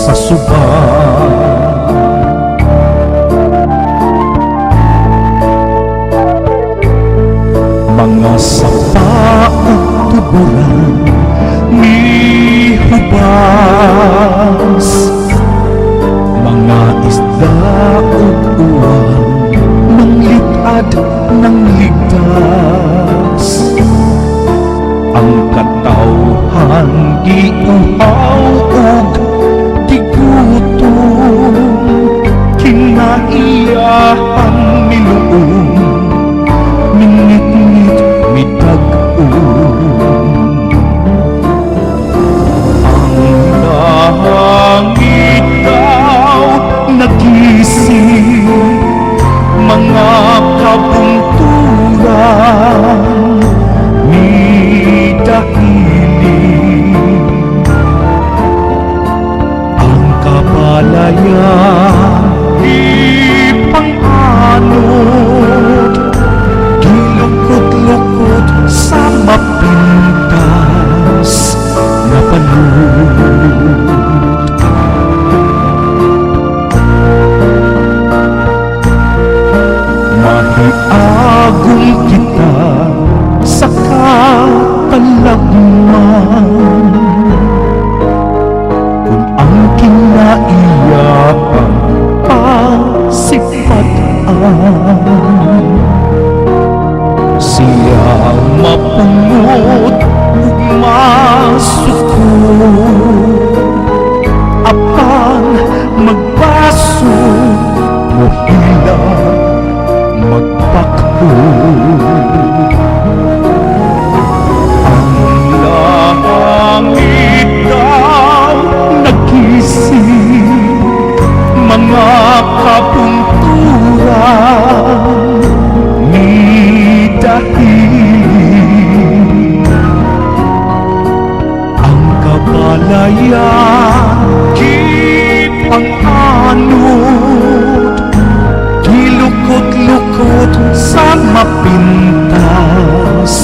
sa suba. Mga sapa at tuburan ni hubas, mga isda at uwan ng litad ng ligtas. Ang katawhan giuhaw og gigutom, kinaiyahan niluong minit-nit midag-on. Ang langit daw nagising, mga kabungturan ni dahiling. Ang kabalayan ipang-anod, gilukot-lukot sa mapintas na palud. Mahiagong kita sa katalagman, kung ang kinaiyakan pasipatan. Siya mapungot ug masukot, apan magbaso mohila magpakhod. Ang langit daw nagising, mga kabungturan ni dahiling. Ang kabalayan ipang-anod, gilukot-lukot sa mapintas